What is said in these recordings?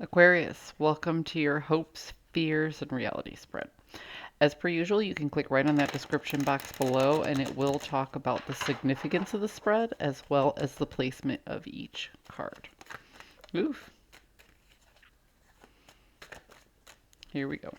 Aquarius, welcome to your hopes, fears, and reality spread. As per usual, you can click right on that description box below and it will talk about the significance of the spread as well as the placement of each card. Oof. Here we go.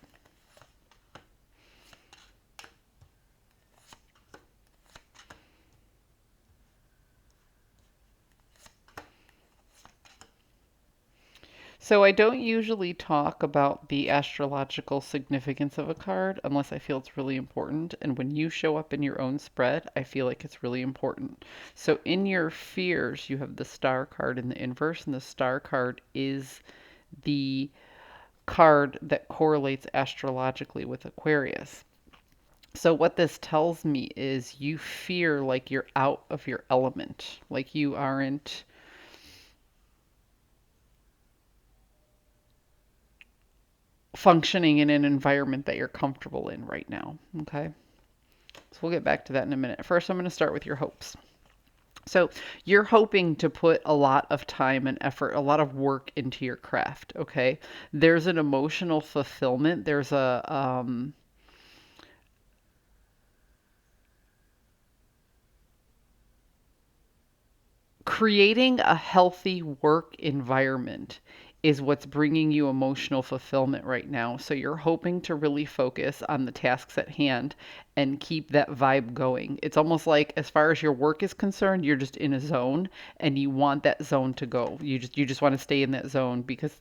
So I don't usually talk about the astrological significance of a card unless I feel it's really important. And when you show up in your own spread, I feel like it's really important. So in your fears, you have the star card in the inverse, and the star card is the card that correlates astrologically with Aquarius. So what this tells me is you fear like you're out of your element, like you aren't functioning in an environment that you're comfortable in right now. Okay. So we'll get back to that in a minute. First, I'm going to start with your hopes. So you're hoping to put a lot of time and effort, a lot of work into your craft. Okay. There's an emotional fulfillment. There's a, creating a healthy work environment is what's bringing you emotional fulfillment right now. So you're hoping to really focus on the tasks at hand and keep that vibe going. It's almost like as far as your work is concerned, you're just in a zone and you want that zone to go. You just want to stay in that zone because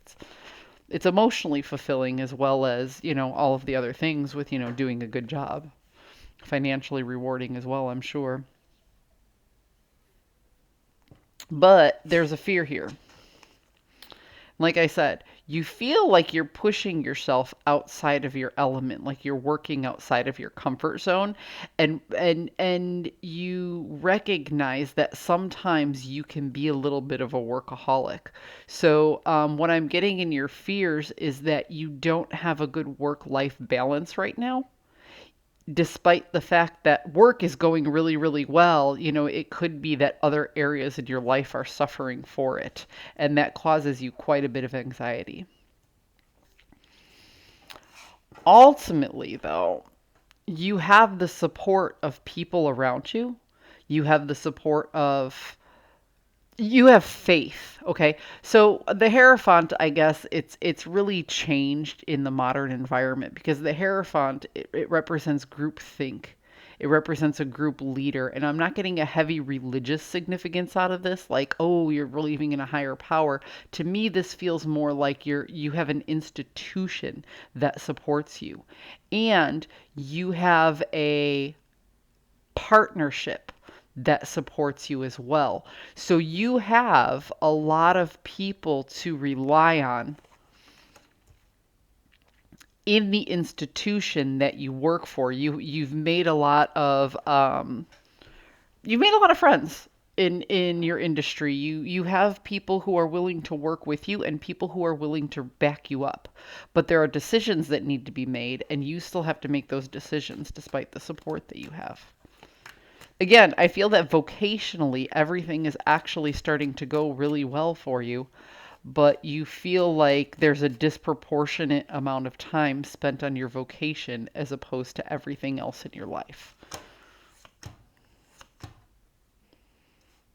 it's emotionally fulfilling as well as, all of the other things with, doing a good job. Financially rewarding as well, I'm sure. But there's a fear here. Like I said, you feel like you're pushing yourself outside of your element, like you're working outside of your comfort zone, and you recognize that sometimes you can be a little bit of a workaholic. So what I'm getting in your fears is that you don't have a good work-life balance right now, despite the fact that work is going really, really well. It could be that other areas in your life are suffering for it, and that causes you quite a bit of anxiety. Ultimately, though, you have the support of people around you. You have the support of you have faith. Okay, so the hierophant, I guess it's really changed in the modern environment because the hierophant, it represents groupthink. It represents a group leader, and I'm not getting a heavy religious significance out of this, like, oh, you're believing in a higher power. To me, this feels more like you have an institution that supports you, and you have a partnership that supports you as well. So you have a lot of people to rely on in the institution that you work for. You've made a lot of friends in your industry. You have people who are willing to work with you and people who are willing to back you up. But there are decisions that need to be made, and you still have to make those decisions despite the support that you have. Again, I feel that vocationally everything is actually starting to go really well for you, but you feel like there's a disproportionate amount of time spent on your vocation as opposed to everything else in your life.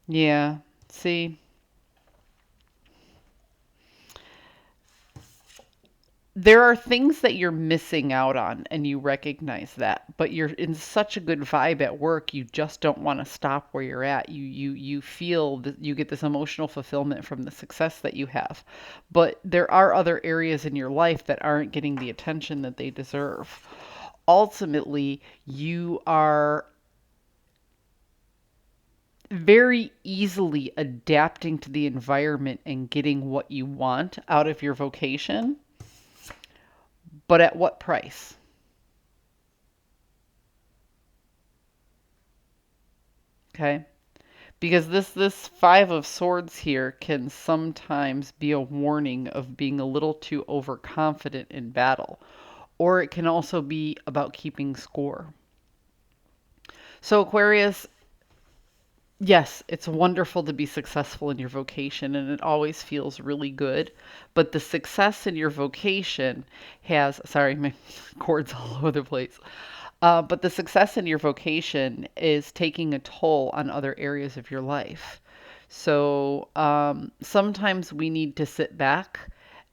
Yeah, see, there are things that you're missing out on and you recognize that, but you're in such a good vibe at work, you just don't want to stop where you're at. You feel that you get this emotional fulfillment from the success that you have. But there are other areas in your life that aren't getting the attention that they deserve. Ultimately, you are very easily adapting to the environment and getting what you want out of your vocation, but at what price? Okay. Because this five of swords here can sometimes be a warning of being a little too overconfident in battle, or it can also be about keeping score. So Aquarius, Yes, it's wonderful to be successful in your vocation, and it always feels really good. But the success in your vocation has, sorry, my chord's all over the place. But the success in your vocation is taking a toll on other areas of your life. So sometimes we need to sit back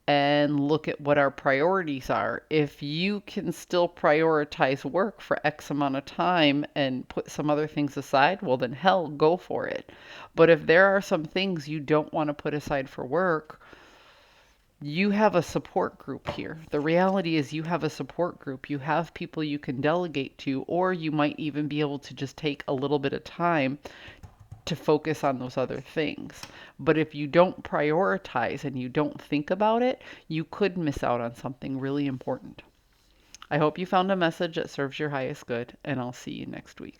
and look at what our priorities are. If you can still prioritize work for X amount of time and put some other things aside, well, then hell, go for it. But if there are some things you don't want to put aside for work, you have a support group here. The reality is, you have a support group. You have people you can delegate to, or you might even be able to just take a little bit of time to focus on those other things. But if you don't prioritize and you don't think about it, you could miss out on something really important. I hope you found a message that serves your highest good, and I'll see you next week.